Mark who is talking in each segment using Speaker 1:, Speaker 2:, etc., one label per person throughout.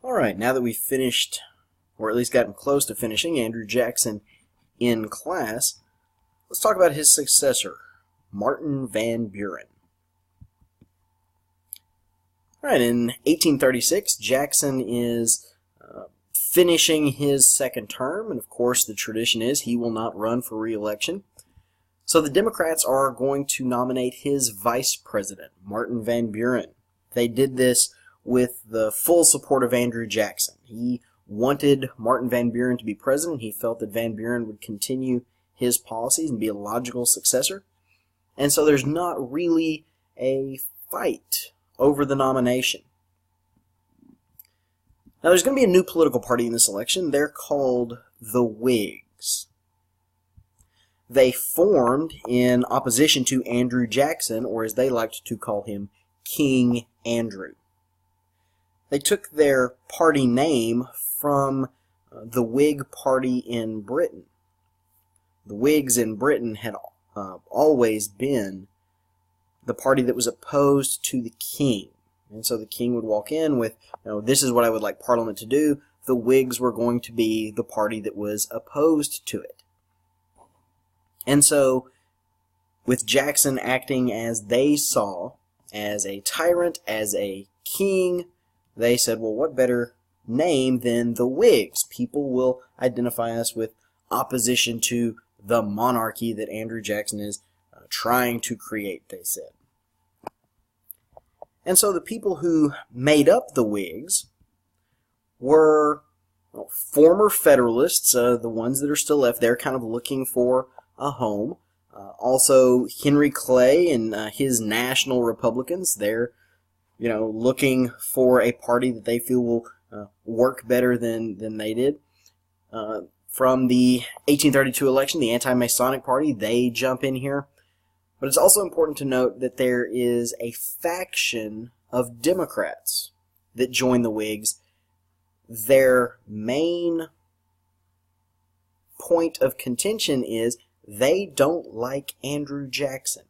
Speaker 1: Alright, now that we've finished, or at least gotten close to finishing, Andrew Jackson in class, let's talk about his successor, Martin Van Buren. Alright, in 1836, Jackson is finishing his second term, and of course the tradition is he will not run for re-election. So the Democrats are going to nominate his vice president, Martin Van Buren. They did this with the full support of Andrew Jackson. He wanted Martin Van Buren to be president. He felt that Van Buren would continue his policies and be a logical successor. And so there's not really a fight over the nomination. Now there's going to be a new political party in this election. They're called the Whigs. They formed in opposition to Andrew Jackson, or as they liked to call him, King Andrew. They took their party name from the Whig Party in Britain. The Whigs in Britain had always been the party that was opposed to the king. And so the king would walk in with, this is what I would like Parliament to do. The Whigs were going to be the party that was opposed to it. And so, with Jackson acting as they saw, as a tyrant, as a king, they said, well, what better name than the Whigs? People will identify us with opposition to the monarchy that Andrew Jackson is trying to create, they said. And so the people who made up the Whigs were former Federalists, the ones that are still left. They're kind of looking for a home. Also, Henry Clay and his National Republicans, they're looking for a party that they feel will work better than they did. From the 1832 election, the Anti-Masonic Party, they jump in here. But it's also important to note that there is a faction of Democrats that join the Whigs. Their main point of contention is they don't like Andrew Jackson.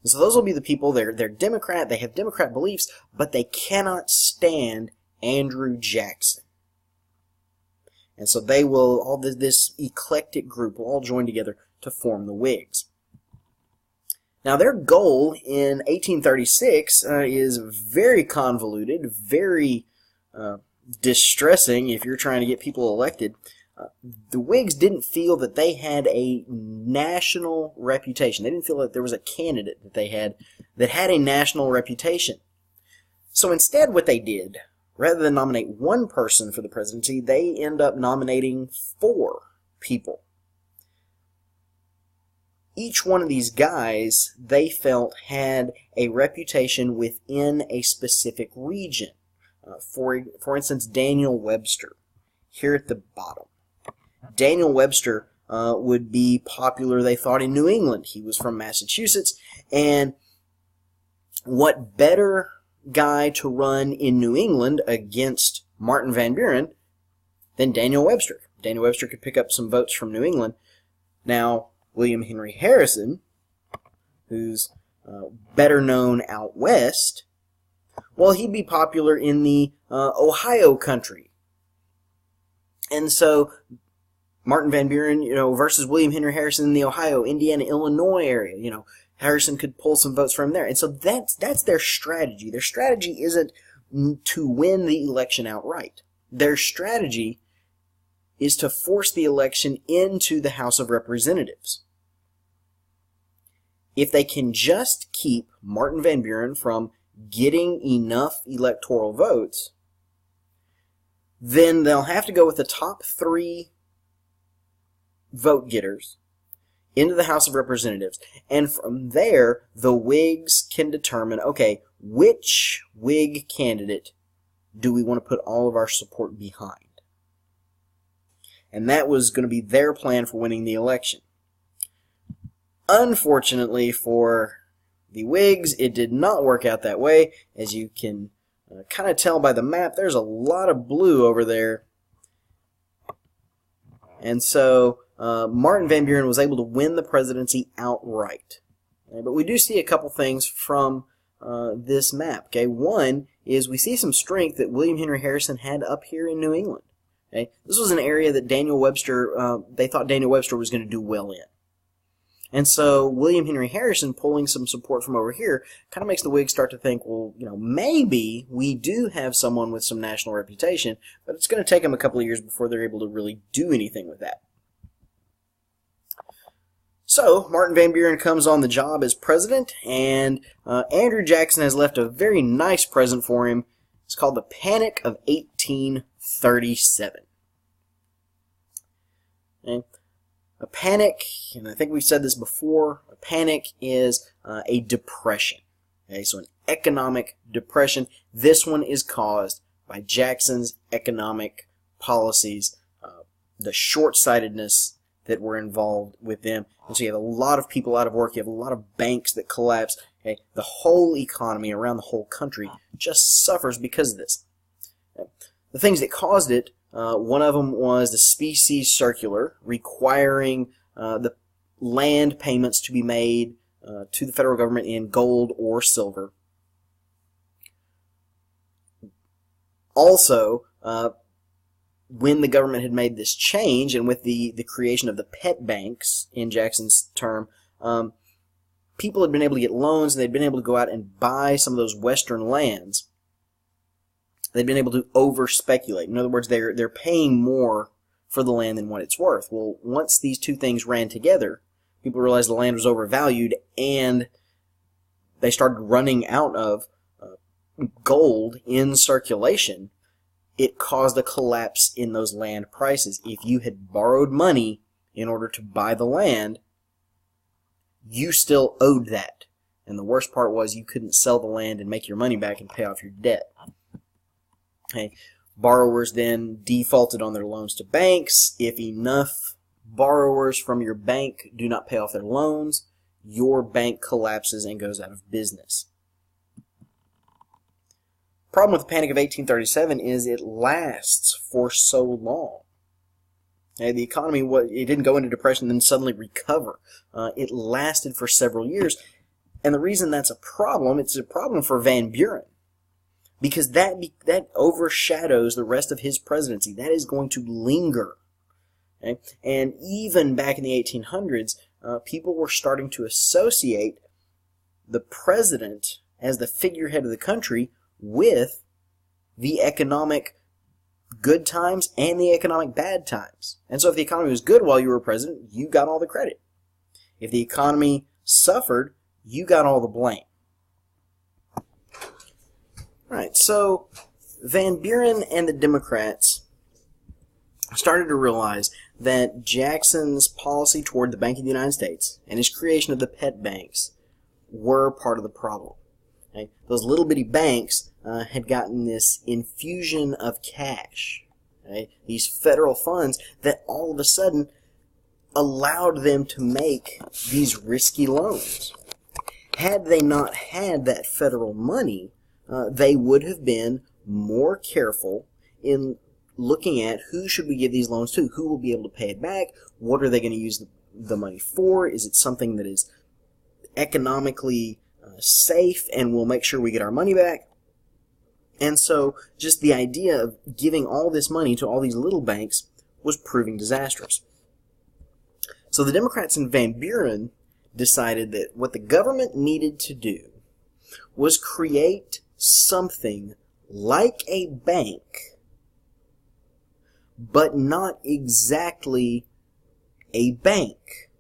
Speaker 1: And so those will be the people, they're Democrat, they have Democrat beliefs, but they cannot stand Andrew Jackson. And so they will, all this eclectic group will all join together to form the Whigs. Now their goal in 1836 is very convoluted, very distressing if you're trying to get people elected. The Whigs didn't feel that they had a national reputation. They didn't feel that there was a candidate that they had that had a national reputation. So instead what they did, rather than nominate one person for the presidency, they end up nominating 4 people. Each one of these guys, they felt, had a reputation within a specific region. For instance, Daniel Webster, here at the bottom. Daniel Webster would be popular, they thought, in New England. He was from Massachusetts, and what better guy to run in New England against Martin Van Buren than Daniel Webster? Daniel Webster could pick up some votes from New England. Now, William Henry Harrison, who's better known out west, well, he'd be popular in the Ohio country. And so Martin Van Buren, versus William Henry Harrison in the Ohio, Indiana, Illinois area, Harrison could pull some votes from there. And so that's their strategy. Their strategy isn't to win the election outright. Their strategy is to force the election into the House of Representatives. If they can just keep Martin Van Buren from getting enough electoral votes, then they'll have to go with the top 3 vote getters into the House of Representatives. And from there, the Whigs can determine, okay, which Whig candidate do we want to put all of our support behind? And that was going to be their plan for winning the election. Unfortunately for the Whigs, it did not work out that way. As you can kind of tell by the map, there's a lot of blue over there. And so Martin Van Buren was able to win the presidency outright. But we do see a couple things from this map. Okay, one is we see some strength that William Henry Harrison had up here in New England. Okay? This was an area that Daniel Webster, they thought Daniel Webster was going to do well in. And so William Henry Harrison pulling some support from over here kind of makes the Whigs start to think, well, maybe we do have someone with some national reputation, but it's going to take them a couple of years before they're able to really do anything with that. So Martin Van Buren comes on the job as president, and Andrew Jackson has left a very nice present for him. It's called the Panic of 1837. Okay? A panic, and I think we've said this before, a panic is a depression. Okay? So an economic depression. This one is caused by Jackson's economic policies, the short-sightedness that were involved with them. And so you have a lot of people out of work. You have a lot of banks that collapse. Okay? The whole economy around the whole country just suffers because of this. Okay? The things that caused it, one of them was the Specie Circular requiring the land payments to be made to the federal government in gold or silver. Also, when the government had made this change, and with the creation of the pet banks in Jackson's term, people had been able to get loans, and they'd been able to go out and buy some of those western lands. They'd been able to over-speculate. In other words, they're paying more for the land than what it's worth. Well, once these two things ran together, people realized the land was overvalued, and they started running out of gold in circulation. It caused a collapse in those land prices. If you had borrowed money in order to buy the land, you still owed that. And the worst part was you couldn't sell the land and make your money back and pay off your debt. Okay. Borrowers then defaulted on their loans to banks. If enough borrowers from your bank do not pay off their loans, your bank collapses and goes out of business. Problem with the Panic of 1837 is it lasts for so long. Okay, the economy, it didn't go into depression and then suddenly recover. It lasted for several years. And the reason that's a problem, it's a problem for Van Buren. Because that overshadows the rest of his presidency. That is going to linger. Okay? And even back in the 1800s, people were starting to associate the president as the figurehead of the country with the economic good times and the economic bad times. And so if the economy was good while you were president, you got all the credit. If the economy suffered, you got all the blame. Right, so Van Buren and the Democrats started to realize that Jackson's policy toward the Bank of the United States and his creation of the pet banks were part of the problem. Okay? Those little bitty banks had gotten this infusion of cash, okay? These federal funds that all of a sudden allowed them to make these risky loans. Had they not had that federal money, they would have been more careful in looking at who should we give these loans to, who will be able to pay it back, what are they going to use the money for, is it something that is economically safe and we'll make sure we get our money back. And so just the idea of giving all this money to all these little banks was proving disastrous. So the Democrats and Van Buren decided that what the government needed to do was create something like a bank, but not exactly a bank.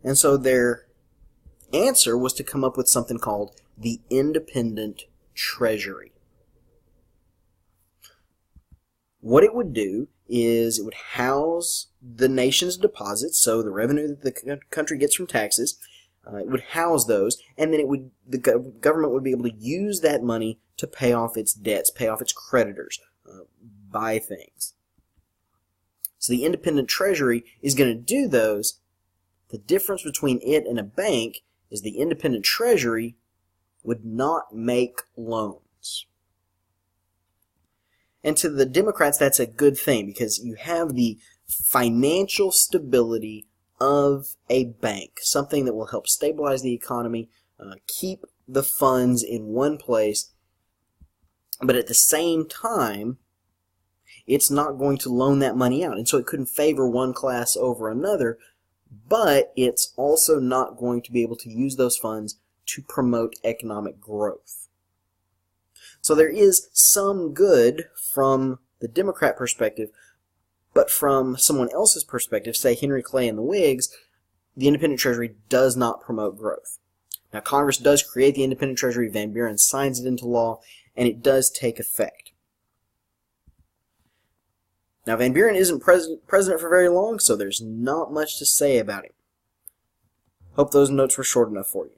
Speaker 1: And so their answer was to come up with something called the Independent Treasury. What it would do is it would house the nation's deposits, so the revenue that the country gets from taxes, it would house those, and then the government would be able to use that money to pay off its debts, pay off its creditors, buy things. So the Independent Treasury is going to do those. The difference between it and a bank is the Independent Treasury would not make loans. And to the Democrats, that's a good thing because you have the financial stability of a bank, something that will help stabilize the economy, keep the funds in one place, But at the same time, it's not going to loan that money out. And so it couldn't favor one class over another, but it's also not going to be able to use those funds to promote economic growth. So there is some good from the Democrat perspective, but from someone else's perspective, say Henry Clay and the Whigs, the Independent Treasury does not promote growth. Now, Congress does create the Independent Treasury. Van Buren signs it into law, and it does take effect. Now, Van Buren isn't president for very long, so there's not much to say about him. Hope those notes were short enough for you.